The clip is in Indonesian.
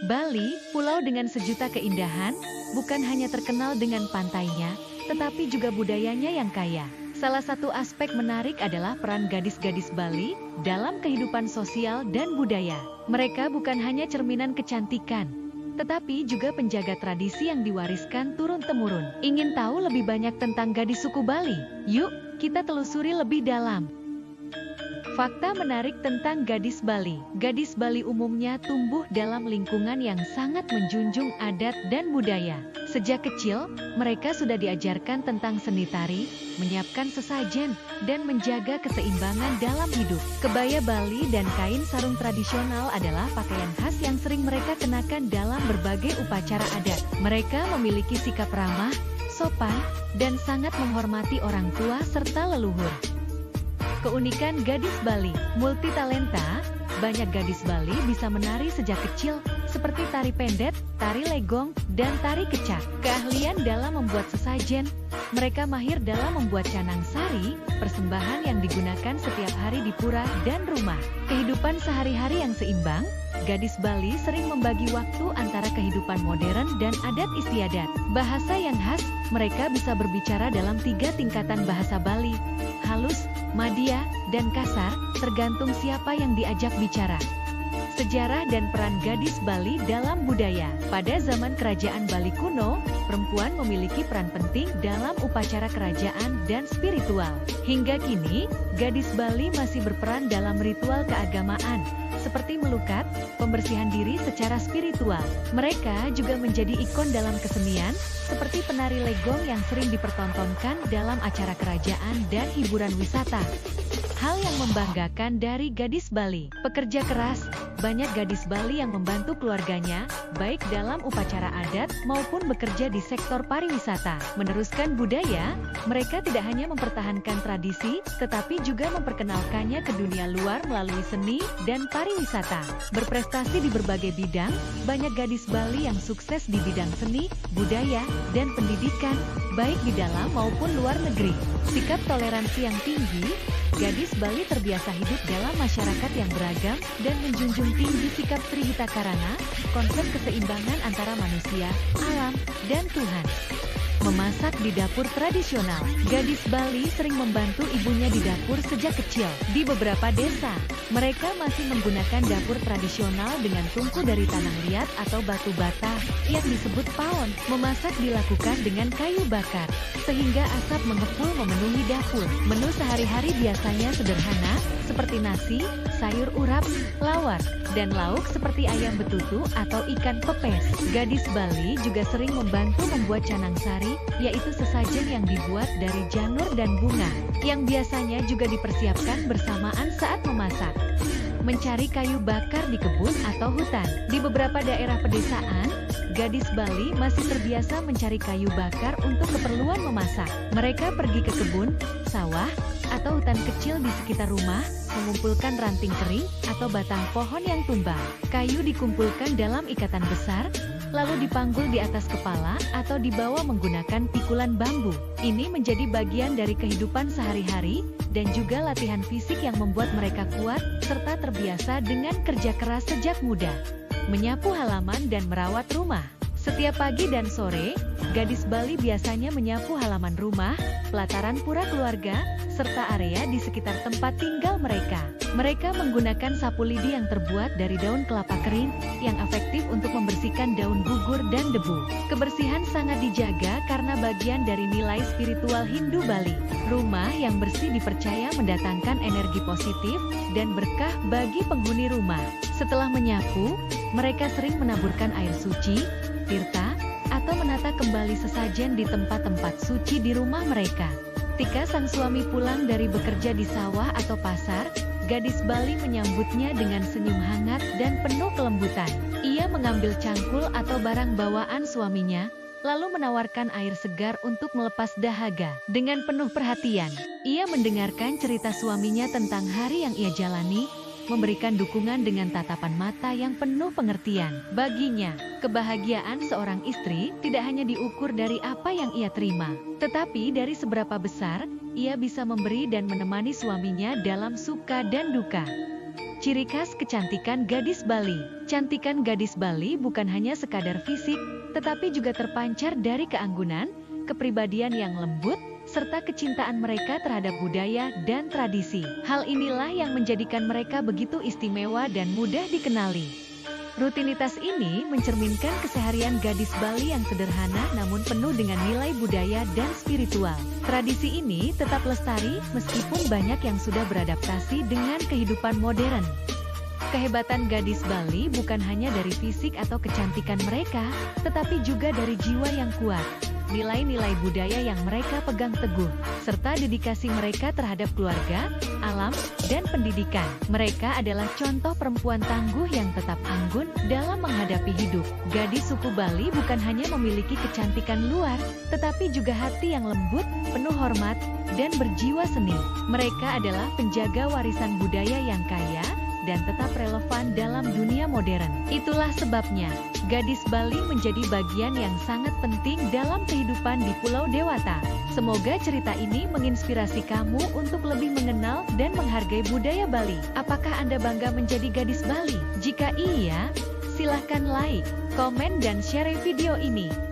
Bali, pulau dengan sejuta keindahan, bukan hanya terkenal dengan pantainya, tetapi juga budayanya yang kaya. Salah satu aspek menarik adalah peran gadis-gadis Bali dalam kehidupan sosial dan budaya. Mereka bukan hanya cerminan kecantikan, tetapi juga penjaga tradisi yang diwariskan turun-temurun. Ingin tahu lebih banyak tentang gadis suku Bali? Yuk, kita telusuri lebih dalam. Fakta menarik tentang gadis Bali. Gadis Bali umumnya tumbuh dalam lingkungan yang sangat menjunjung adat dan budaya. Sejak kecil, mereka sudah diajarkan tentang seni tari, menyiapkan sesajen, dan menjaga keseimbangan dalam hidup. Kebaya Bali dan kain sarung tradisional adalah pakaian khas yang sering mereka kenakan dalam berbagai upacara adat. Mereka memiliki sikap ramah, sopan, dan sangat menghormati orang tua serta leluhur. Keunikan gadis Bali, multitalenta, banyak gadis Bali bisa menari sejak kecil, seperti tari pendet, tari legong, dan tari kecak. Keahlian dalam membuat sesajen, mereka mahir dalam membuat canang sari, persembahan yang digunakan setiap hari di pura dan rumah. Kehidupan sehari-hari yang seimbang, gadis Bali sering membagi waktu antara kehidupan modern dan adat istiadat. Bahasa yang khas, mereka bisa berbicara dalam 3 tingkatan bahasa Bali, halus, madya, dan kasar, tergantung siapa yang diajak bicara. Sejarah dan peran gadis Bali dalam budaya. Pada zaman kerajaan Bali kuno, perempuan memiliki peran penting dalam upacara kerajaan dan spiritual. Hingga kini, gadis Bali masih berperan dalam ritual keagamaan, seperti melukat, pembersihan diri secara spiritual. Mereka juga menjadi ikon dalam kesenian, seperti penari legong yang sering dipertontonkan dalam acara kerajaan dan hiburan wisata. Hal yang membanggakan dari gadis Bali, pekerja keras, banyak gadis Bali yang membantu keluarganya, baik dalam upacara adat maupun bekerja di sektor pariwisata. Meneruskan budaya, mereka tidak hanya mempertahankan tradisi, tetapi juga memperkenalkannya ke dunia luar melalui seni dan pariwisata. Berprestasi di berbagai bidang, banyak gadis Bali yang sukses di bidang seni, budaya, dan pendidikan, baik di dalam maupun luar negeri. Sikap toleransi yang tinggi, gadis Bali terbiasa hidup dalam masyarakat yang beragam dan menjunjung tinggi sikap Trihita Karana, konsep keseimbangan antara manusia, alam, dan Tuhan. Memasak di dapur tradisional. Gadis Bali sering membantu ibunya di dapur sejak kecil. Di beberapa desa, mereka masih menggunakan dapur tradisional dengan tungku dari tanah liat atau batu bata yang disebut paon. Memasak dilakukan dengan kayu bakar, sehingga asap mengepul memenuhi dapur. Menu sehari-hari biasanya sederhana, seperti nasi, sayur urap, lawar, dan lauk seperti ayam betutu atau ikan pepes. Gadis Bali juga sering membantu membuat canang sari, yaitu sesajen yang dibuat dari janur dan bunga, yang biasanya juga dipersiapkan bersamaan saat memasak. Mencari kayu bakar di kebun atau hutan. Di beberapa daerah pedesaan, gadis Bali masih terbiasa mencari kayu bakar untuk keperluan memasak. Mereka pergi ke kebun, sawah, atau hutan kecil di sekitar rumah, mengumpulkan ranting kering atau batang pohon yang tumbang. Kayu dikumpulkan dalam ikatan besar, lalu dipanggul di atas kepala atau dibawa menggunakan pikulan bambu. Ini menjadi bagian dari kehidupan sehari-hari, dan juga latihan fisik yang membuat mereka kuat, serta terbiasa dengan kerja keras sejak muda. Menyapu halaman dan merawat rumah. Setiap pagi dan sore, gadis Bali biasanya menyapu halaman rumah, pelataran pura keluarga, serta area di sekitar tempat tinggal mereka. Mereka menggunakan sapu lidi yang terbuat dari daun kelapa kering, yang efektif untuk membersihkan daun gugur dan debu. Kebersihan sangat dijaga karena bagian dari nilai spiritual Hindu Bali. Rumah yang bersih dipercaya mendatangkan energi positif dan berkah bagi penghuni rumah. Setelah menyapu, mereka sering menaburkan air suci, tirta, atau menata kembali sesajen di tempat-tempat suci di rumah mereka. Ketika sang suami pulang dari bekerja di sawah atau pasar, gadis Bali menyambutnya dengan senyum hangat dan penuh kelembutan. Ia mengambil cangkul atau barang bawaan suaminya, lalu menawarkan air segar untuk melepas dahaga. Dengan penuh perhatian, ia mendengarkan cerita suaminya tentang hari yang ia jalani, memberikan dukungan dengan tatapan mata yang penuh pengertian. Baginya, kebahagiaan seorang istri tidak hanya diukur dari apa yang ia terima, tetapi dari seberapa besar ia bisa memberi dan menemani suaminya dalam suka dan duka. Ciri khas kecantikan gadis Bali. Cantikan gadis Bali bukan hanya sekadar fisik, tetapi juga terpancar dari keanggunan, kepribadian yang lembut, serta kecintaan mereka terhadap budaya dan tradisi. Hal inilah yang menjadikan mereka begitu istimewa dan mudah dikenali. Rutinitas ini mencerminkan keseharian gadis Bali yang sederhana namun penuh dengan nilai budaya dan spiritual. Tradisi ini tetap lestari meskipun banyak yang sudah beradaptasi dengan kehidupan modern. Kehebatan gadis Bali bukan hanya dari fisik atau kecantikan mereka, tetapi juga dari jiwa yang kuat, nilai-nilai budaya yang mereka pegang teguh, serta dedikasi mereka terhadap keluarga, alam, dan pendidikan. Mereka adalah contoh perempuan tangguh yang tetap anggun dalam menghadapi hidup. Gadis suku Bali bukan hanya memiliki kecantikan luar, tetapi juga hati yang lembut, penuh hormat, dan berjiwa seni. Mereka adalah penjaga warisan budaya yang kaya dan tetap relevan dalam dunia modern. Itulah sebabnya, gadis Bali menjadi bagian yang sangat penting dalam kehidupan di Pulau Dewata. Semoga cerita ini menginspirasi kamu untuk lebih mengenal dan menghargai budaya Bali. Apakah Anda bangga menjadi gadis Bali? Jika iya, silahkan like, komen dan share video ini.